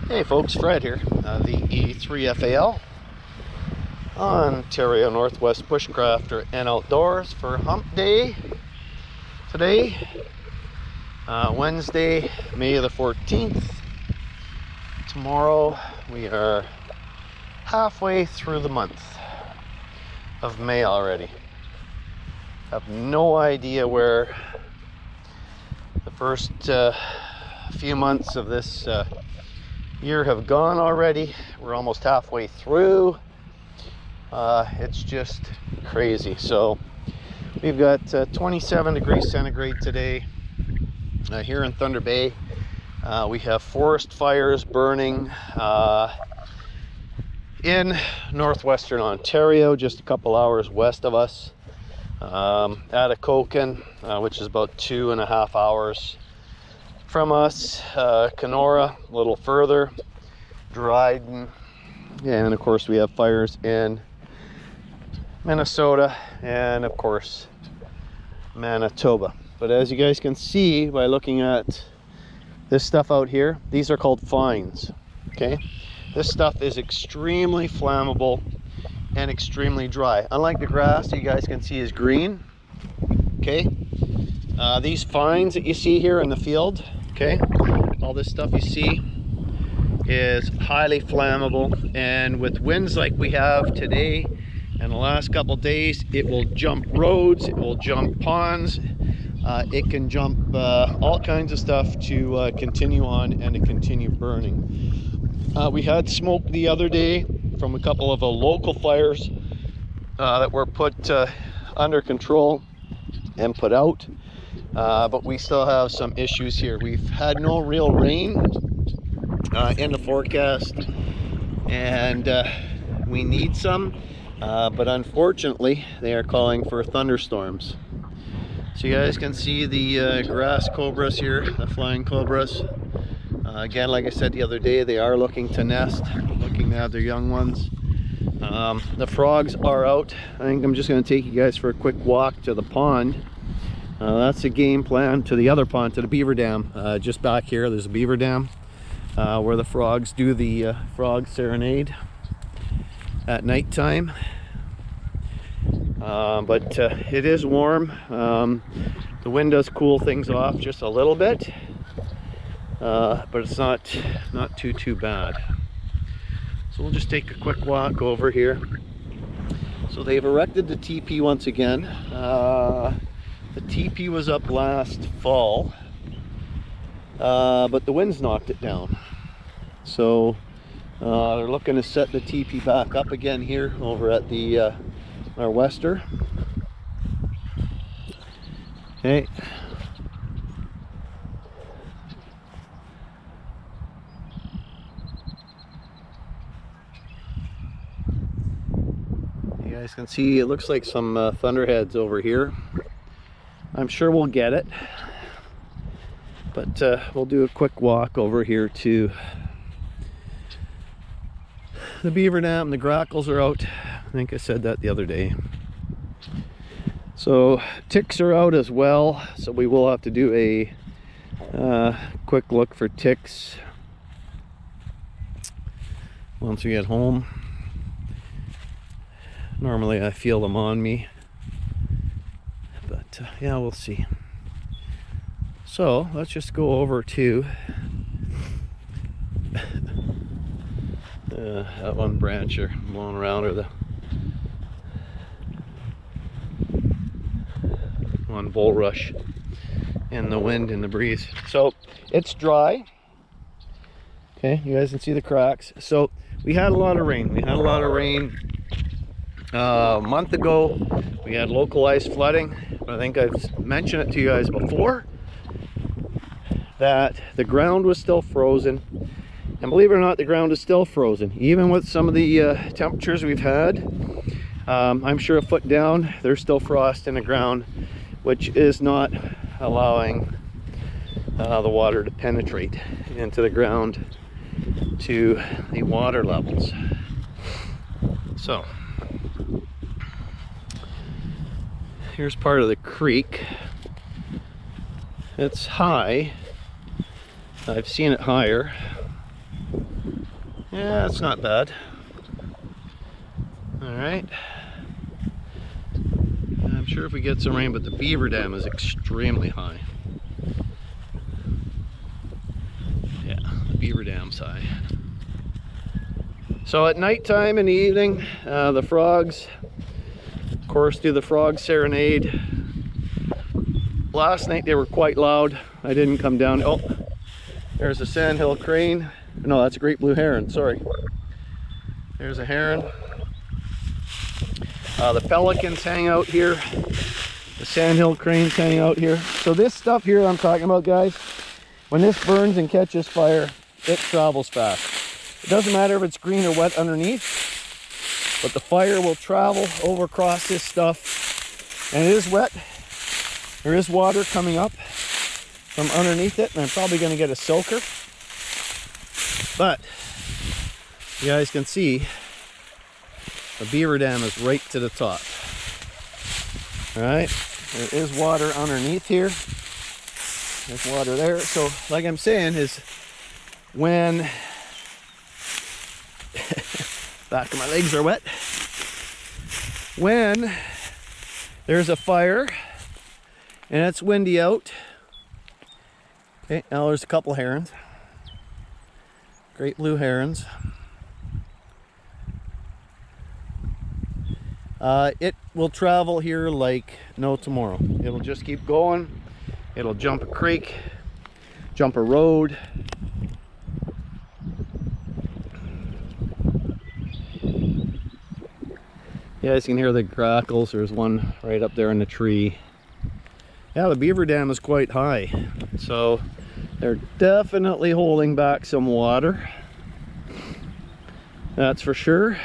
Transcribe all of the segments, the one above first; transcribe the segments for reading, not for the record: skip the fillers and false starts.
Hey folks, Fred here, the E3FAL, Ontario Northwest Bushcrafter and Outdoors for Hump Day today, Wednesday, May the 14th. Tomorrow we are halfway through the month of May already. Have no idea where the first few months of this year have gone already. We're almost halfway through. It's just crazy. So we've got 27 degrees centigrade today here in Thunder Bay. We have forest fires burning in northwestern Ontario, just a couple hours west of us, at Koken, which is about 2.5 hours from us, Kenora a little further, Dryden, and of course we have fires in Minnesota and of course Manitoba. But as you guys can see by looking at this stuff out here, these are called fines. Okay, this stuff is extremely flammable and extremely dry. Unlike the grass that you guys can see is green. Okay, these fines that you see here in the field, okay, all this stuff you see is highly flammable, and with winds like we have today and the last couple days, it will jump roads, it will jump ponds, it can jump all kinds of stuff to continue on and to continue burning. We had smoke the other day from a couple of local fires that were put under control and put out. But we still have some issues here. We've had no real rain in the forecast, and we need some, but unfortunately they are calling for thunderstorms. So you guys can see the grass cobras here, the flying cobras. Again, like I said the other day, they are looking to nest, looking to have their young ones. The frogs are out. I think I'm just going to take you guys for a quick walk to the pond. That's the game plan, to the other pond, to the beaver dam. Just back here there's a beaver dam where the frogs do the frog serenade at night time. But it is warm. The wind does cool things off just a little bit, but it's not too bad. So we'll just take a quick walk over here. So they've erected the teepee once again. The teepee was up last fall, but the winds knocked it down. So they're looking to set the teepee back up again here over at the our wester. Okay. You guys can see it looks like some thunderheads over here. I'm sure we'll get it, but we'll do a quick walk over here to the beaver dam. The grackles are out. I think I said that the other day. So ticks are out as well, so we will have to do a quick look for ticks once we get home. Normally I feel them on me, but yeah, we'll see. So let's just go over to that one branch here blowing around, or the one bulrush in the wind and the breeze. So it's dry. Okay, you guys can see the cracks. So we had a lot of rain. A month ago. We had localized flooding. I think I've mentioned it to you guys before, that the ground was still frozen. And believe it or not, the ground is still frozen. Even with some of the temperatures we've had, I'm sure a foot down, there's still frost in the ground, which is not allowing the water to penetrate into the ground to the water levels. So here's part of the creek. It's high. I've seen it higher. Yeah, it's not bad. All right. I'm sure if we get some rain, but the beaver dam is extremely high. Yeah, the beaver dam's high. So at nighttime in the evening, the frogs, of course, do the frog serenade. Last night they were quite loud. I didn't come down. Oh, there's a sandhill crane. No, that's a great blue heron, sorry. There's a heron. The pelicans hang out here. The sandhill cranes hang out here. So this stuff here I'm talking about, guys, when this burns and catches fire, it travels fast. It doesn't matter if it's green or wet underneath, but the fire will travel over across this stuff. And it is wet. There is water coming up from underneath it, and I'm probably going to get a soaker. But you guys can see the beaver dam is right to the top. All right, there is water underneath here. There's water there. So like I'm saying is when back of my legs are wet, when there's a fire and it's windy out. Okay, now there's a couple herons, great blue herons. It will travel here like no tomorrow. It'll just keep going. It'll jump a creek, jump a road. You guys can hear the grackles. There's one right up there in the tree. Yeah, the beaver dam is quite high, so they're definitely holding back some water. That's for sure.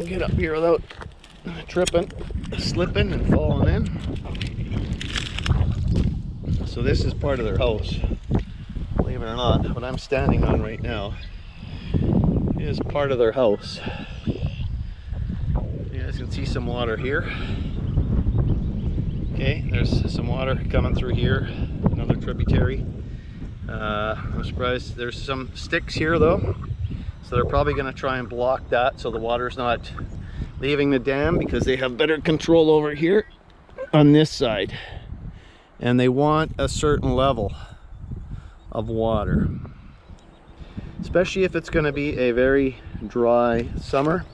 Get up here without tripping, slipping, and falling in. So this is part of their house. Believe it or not, what I'm standing on right now is part of their house. You guys can see some water here. Okay, there's some water coming through here, another tributary. I'm surprised there's some sticks here though. So they're probably going to try and block that so the water's not leaving the dam, because they have better control over here on this side. And they want a certain level of water, especially if it's going to be a very dry summer.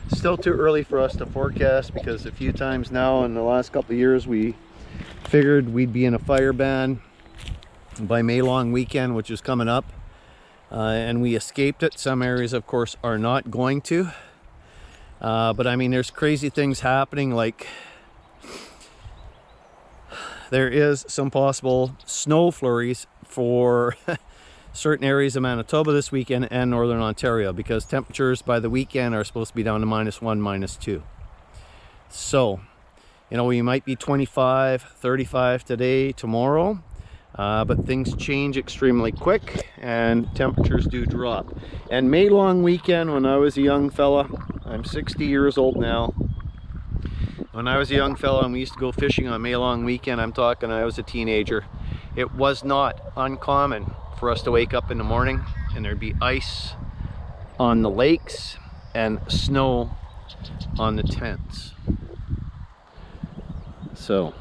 Still too early for us to forecast, because a few times now in the last couple of years we figured we'd be in a fire ban by May long weekend, which is coming up. And we escaped it. Some areas of course are not going to, but I mean there's crazy things happening, like there is some possible snow flurries for certain areas of Manitoba this weekend and northern Ontario, because temperatures by the weekend are supposed to be down to -1, -2. So you know, we might be 25, 35 today, tomorrow. But things change extremely quick and temperatures do drop. And May long weekend, when I was a young fella, I'm 60 years old now. When I was a young fella and we used to go fishing on May long weekend, I'm talking I was a teenager, it was not uncommon for us to wake up in the morning and there'd be ice on the lakes and snow on the tents. So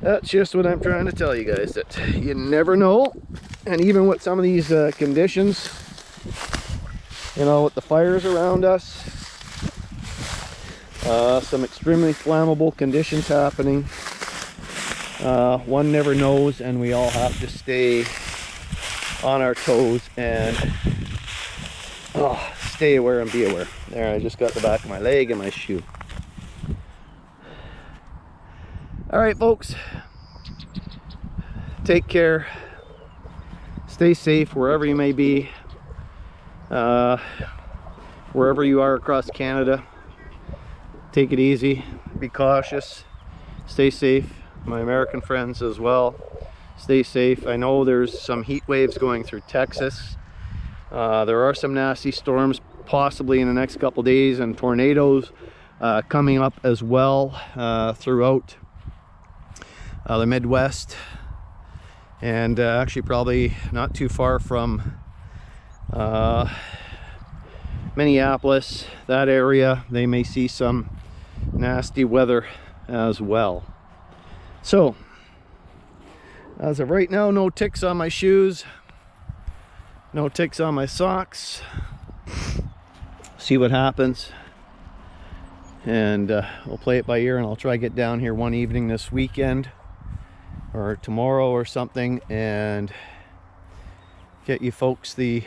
that's just what I'm trying to tell you guys, that you never know. And even with some of these conditions, you know, with the fires around us, some extremely flammable conditions happening, one never knows, and we all have to stay on our toes and stay aware and be aware. There, I just got the back of my leg and my shoe. All right, folks, take care, stay safe wherever you may be, wherever you are across Canada. Take it easy, be cautious, stay safe. My American friends as well, stay safe. I know there's some heat waves going through Texas. There are some nasty storms possibly in the next couple days, and tornadoes coming up as well throughout the Midwest, and actually probably not too far from Minneapolis, that area. They may see some nasty weather as well. So as of right now, no ticks on my shoes, no ticks on my socks. See what happens, and we'll play it by ear, and I'll try to get down here one evening this weekend or tomorrow or something and get you folks the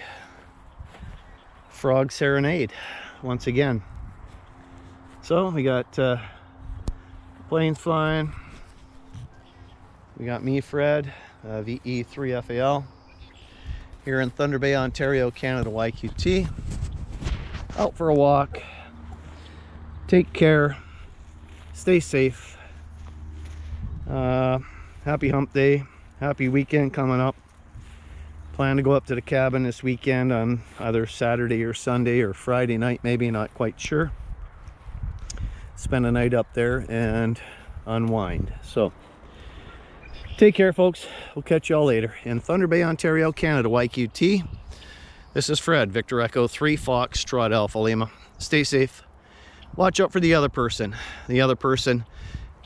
frog serenade once again. So we got planes flying. We got me, Fred, VE3FAL, here in Thunder Bay, Ontario, Canada, YQT. Out for a walk. Take care. Stay safe. Happy hump day. Happy weekend coming up. Plan to go up to the cabin this weekend on either Saturday or Sunday or Friday night, maybe, not quite sure. Spend a night up there and unwind. So take care, folks. We'll catch y'all later in Thunder Bay, Ontario, Canada, YQT. This is Fred, Victor Echo 3 Foxtrot Alpha Lima. Stay safe. Watch out for the other person. The other person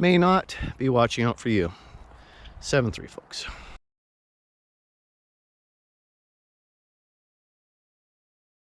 may not be watching out for you. 7-3, folks.